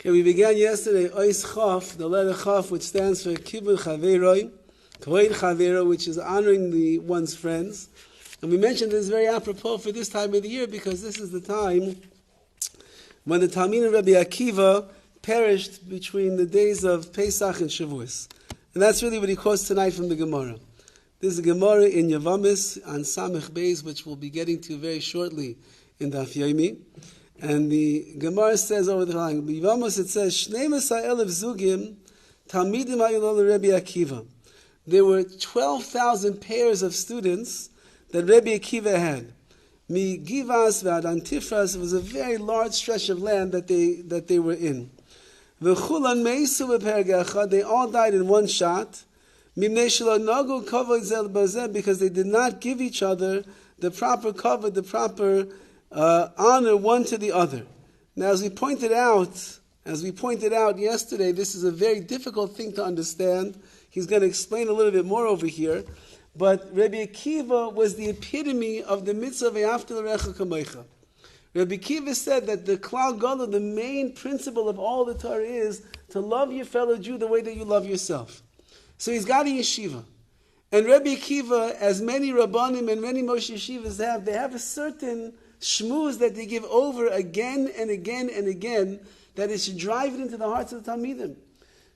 Okay, we began yesterday Ois Chaf, the letter Chaf, which stands for Kibud Chaveroi, Kavod Chavero, which is honoring one's friends. And we mentioned this very apropos for this time of the year because this is the time when the Talmid of Rebbe Akiva perished between the days of Pesach and Shavuos. And that's really what he quotes tonight from the Gemara. This is a Gemara in Yavamis on Samech Beis, which we'll be getting to very shortly in Daf Yomi. And the Gemara says over the line, Yavamis it says, Shnei Masa'elev Zugim Talmidim Ayilol Rebbe Akiva. There were 12,000 pairs of students that Rebbe Akiva had. Mi Givas v'ad Antifras, it was a very large stretch of land that they were in. V'chulan meisu b'pergechad, they all died in one shot. Mimnei shelo nagu kavod zel bazeh, because they did not give each other the proper kavod, the proper honor one to the other. Now, as we pointed out yesterday, this is a very difficult thing to understand. He's going to explain a little bit more over here. But Rebbe Akiva was the epitome of the mitzvah ve'afta l'recha kamocha. Rebbe Akiva said that the klal gadol, the main principle of all the Torah is to love your fellow Jew the way that you love yourself. So he's got a yeshiva. And Rebbe Akiva, as many Rabbanim and many Moshe yeshivas have, they have a certain shmuz that they give over again and again and again, that it should drive it into the hearts of the Talmidim.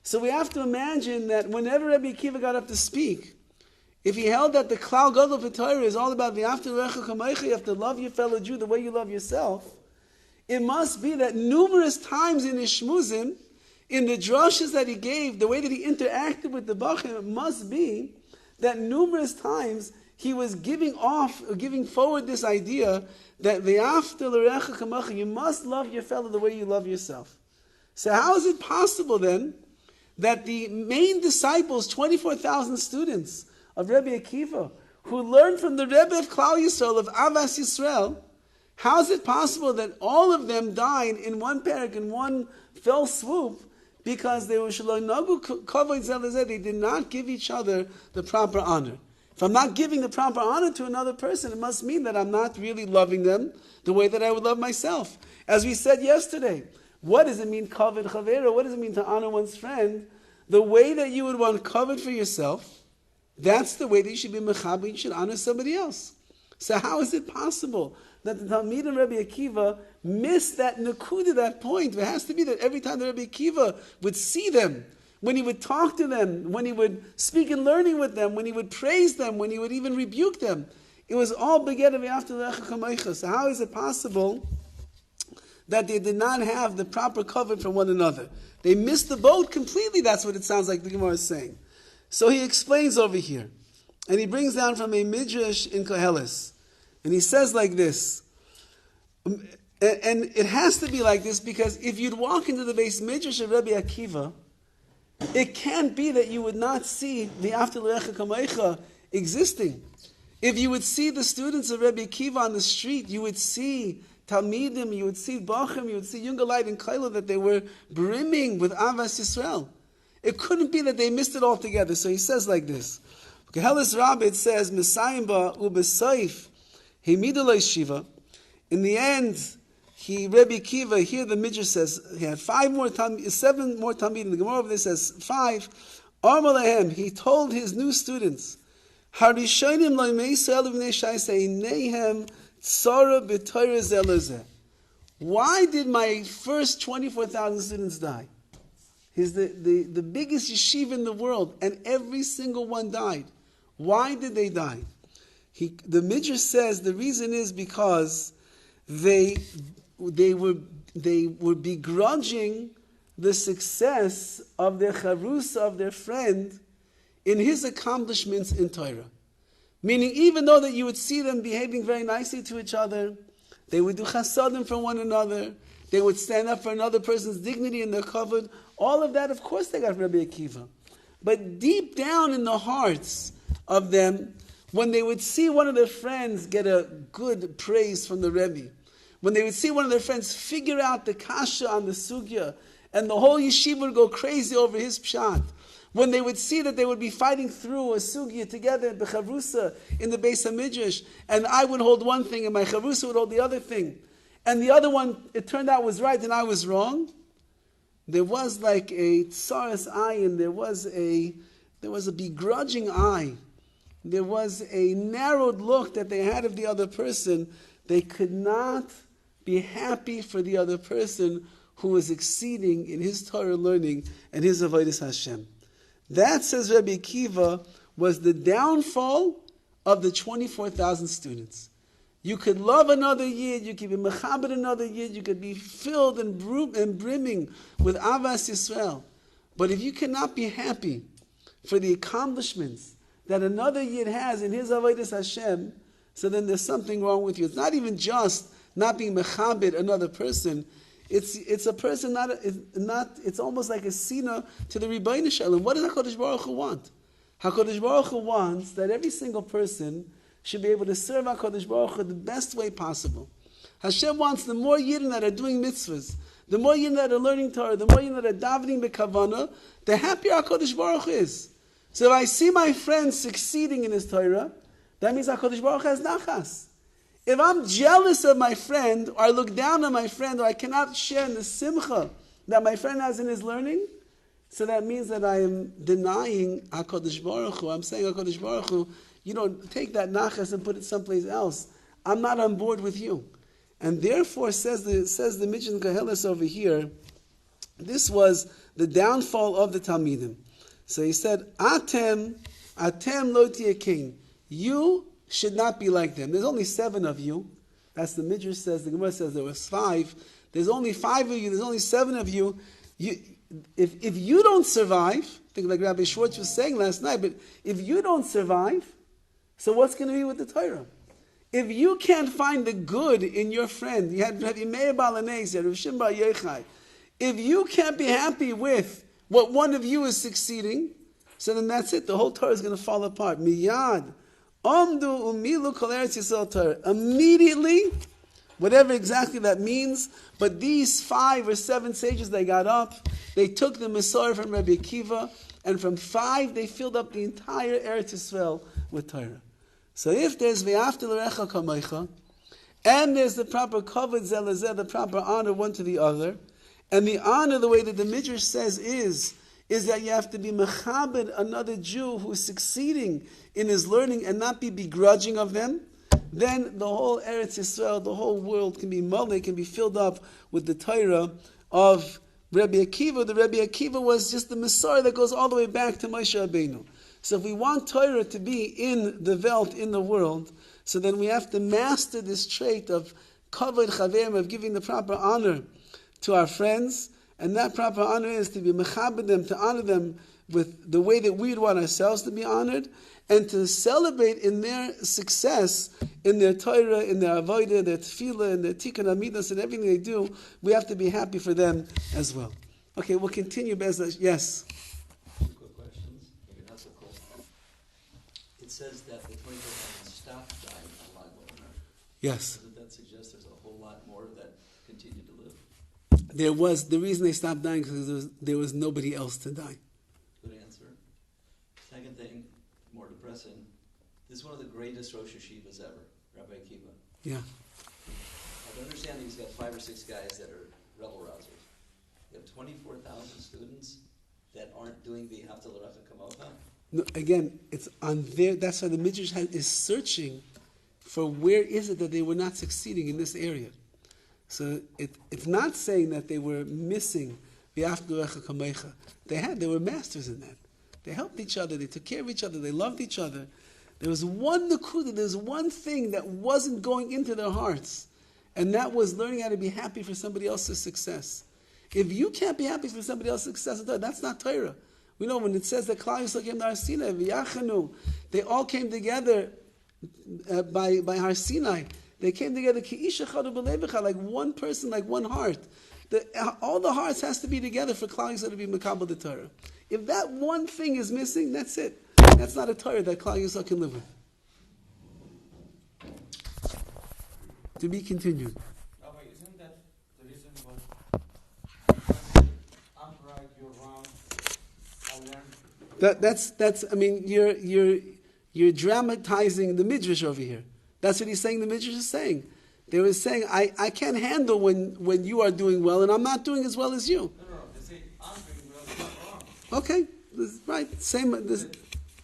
So we have to imagine that whenever Rebbe Akiva got up to speak, if he held that the klal gadol of the Torah is all about the after recha kamocha, you have to love your fellow Jew the way you love yourself, it must be that numerous times in his shmuzim, in the drashas that he gave, the way that he interacted with the bachim, it must be that numerous times he was giving forward this idea that the after recha kamocha, you must love your fellow the way you love yourself. So how is it possible then that the main disciples, 24,000 students of Rebbe Akiva, who learned from the Rebbe of Klal Yisrael, of Avas Yisrael, how is it possible that all of them died in one parak, in one fell swoop, because they were shalonagu kavod zel lezeh, they did not give each other the proper honor. If I'm not giving the proper honor to another person, it must mean that I'm not really loving them the way that I would love myself. As we said yesterday, what does it mean, kavod chavera? What does it mean to honor one's friend? The way that you would want kavod for yourself, that's the way that you should be mechaber, you should honor somebody else. So how is it possible that the Talmid of Rebbe Akiva missed that nakuda, that point? It has to be that every time the Rebbe Akiva would see them, when he would talk to them, when he would speak in learning with them, when he would praise them, when he would even rebuke them, it was all beged of after the recha kamocha. So how is it possible that they did not have the proper cover from one another? They missed the boat completely. That's what it sounds like the Gemara is saying. So he explains over here, and he brings down from a midrash in Koheles, and he says like this, and it has to be like this because if you'd walk into the base midrash of Rebbe Akiva, it can't be that you would not see the after l'recha kamocha existing. If you would see the students of Rebbe Akiva on the street, you would see Talmidim, you would see Bachim, you would see Yungalite and Kaila, that they were brimming with Avas Yisrael. It couldn't be that they missed it all together. So he says like this. Koheles Rabbi, it says, Mesayim ba ubesaif hemidolei shiva. In the end, Rebbe Akiva, here the Midrash says, he had 7 more Talmidim. The Gemara over there says 5. Amar lehem, he told his new students, Harishonim lo meisu elu b'nei shaisei nehem tzara b'torah zeh lezeh. Why did my first 24,000 students die? He's the biggest yeshiva in the world, and every single one died. Why did they die? The Midrash says the reason is because they were begrudging the success of their charusa, of their friend, in his accomplishments in Torah. Meaning, even though that you would see them behaving very nicely to each other, they would do chasadim for one another, they would stand up for another person's dignity and their kavod. All of that, of course, they got from Rebbe Akiva. But deep down in the hearts of them, when they would see one of their friends get a good praise from the Rebbe, when they would see one of their friends figure out the kasha on the sugya, and the whole yeshiva would go crazy over his pshat, when they would see that they would be fighting through a sugya together, b'chavrusa, in the Beis HaMidrash, and I would hold one thing and my chavrusa would hold the other thing, and the other one, it turned out, was right and I was wrong, there was like a tsaras ayin, there was a begrudging eye, there was a narrowed look that they had of the other person. They could not be happy for the other person who was exceeding in his Torah learning and his avodas Hashem. That, says Rebbe Akiva, was the downfall of the 24,000 students. You could love another Yid, you could be mechabed another Yid, you could be filled and brimming with Avas Yisrael. But if you cannot be happy for the accomplishments that another Yid has in his avodas Hashem, so then there's something wrong with you. It's not even just not being mechabed another person. It's a person it's almost like a sina to the Rebbeinu Shalom. What does HaKadosh Baruch Hu want? HaKadosh Baruch Hu wants that every single person should be able to serve HaKadosh Baruch Hu the best way possible. Hashem wants the more Yidden that are doing mitzvahs, the more Yidden that are learning Torah, the more Yidden that are davening b'kavana, the happier HaKadosh Baruch Hu is. So if I see my friend succeeding in his Torah, that means HaKadosh Baruch Hu has nachas. If I'm jealous of my friend, or I look down on my friend, or I cannot share in the simcha that my friend has in his learning, so that means that I am denying HaKadosh Baruch Hu. I'm saying, HaKadosh Baruch Hu, you don't take that nachas and put it someplace else. I'm not on board with you. And therefore, says the Mishnah Koheles over here, this was the downfall of the Talmidim. So he said, Atem lo tiyekein. You should not be like them. There's only 7 of you. That's the Midrash says. The Gemara says there was 5. There's only 5 of you. There's only 7 of you. If you don't survive, I think like Rabbi Schwartz was saying last night, but if you don't survive, so what's going to be with the Torah? If you can't find the good in your friend, you had Rabbi Meir Balanese, you had Rav Shimon Bar Yochai, if you can't be happy with what one of you is succeeding, so then that's it. The whole Torah is going to fall apart. Miyad. Omdu umilu kol eretz Yisrael Torah. Immediately, whatever exactly that means, but these 5 or 7 sages, they got up, they took the Masorah from Rebbe Akiva, and from 5 they filled up the entire Eretz Yisrael with Torah. So if there's ve'afta l'recha kamecha, and there's the proper kavod zelazeh, the proper honor one to the other, and the honor, the way that the Midrash says is that you have to be mechabed another Jew who's succeeding in his learning and not be begrudging of them, then the whole Eretz Yisrael, the whole world can be mulli, can be filled up with the Torah of Rebbe Akiva. The Rebbe Akiva was just the Messiah that goes all the way back to Moshe Rabbeinu. So if we want Torah to be in the Welt, in the world, so then we have to master this trait of kavod chaverim, of giving the proper honor to our friends. And that proper honor is to be mechabed them, to honor them with the way that we'd want ourselves to be honored, and to celebrate in their success, in their Torah, in their avodah, their tefillah, and their tikkun amidas, and everything they do. We have to be happy for them as well. Okay, we'll continue. Yes? Two quick questions. Maybe not so cool. It says that the 24,000 stopped dying a lot more. Yes. Doesn't that suggest there's a whole lot more that continue to live? The reason they stopped dying because there was nobody else to die. Good answer. Second thing, more depressing. This is one of the greatest Rosh Yeshivas ever, Rabbi Akiva. Yeah. I don't understand that he's got 5 or 6 guys that are rebel rousers. You have 24,000 students that aren't doing the Hafta L'Recha Kamocha. No, again, it's on there. That's why the Midrash is searching for where is it that they were not succeeding in this area. So it's not saying that they were missing the Hafta L'Recha Kamocha. They were masters in that. They helped each other. They took care of each other. They loved each other. There was one nakuda. There was one thing that wasn't going into their hearts, and that was learning how to be happy for somebody else's success. If you can't be happy for somebody else's success, that's not Torah. We know when it says that Klal Yisrael came to Har Sinai, v'yachanu, they all came together by Har Sinai. They came together ki'ish echad u'belevecha, like one person, like one heart. All the hearts has to be together for Klal Yisrael to be makabel the Torah. If that one thing is missing, that's it. That's not a Torah that Klal Yisrael can live with. To be continued. Rabbi, isn't that the reason why I'm right, you're wrong, I learned? That's. I mean, you're dramatizing the Midrash over here. That's what he's saying. The Midrash is saying. They were saying, I can't handle when you are doing well and I'm not doing as well as you. No. They say I'm thinking, well, it's not wrong. Okay, this, right, same. This,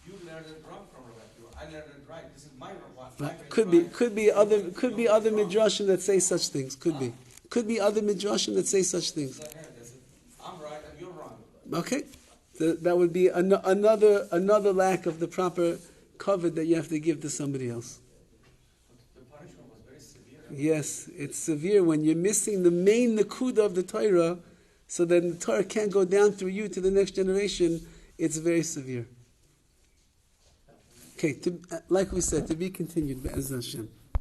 You learned it wrong from Rebbe Akiva. I learned it right. This is my right. Could be other midrashim that say such things. Could be other midrashim that say such things. I'm right and you're wrong. Okay, that would be another lack of the proper cover that you have to give to somebody else. The punishment was very severe. Yes, it's severe when you're missing the main nakuda of the Torah, so that the Torah can't go down through you to the next generation. It's very severe. Okay, like we said, to be continued. Be'ez Hashem.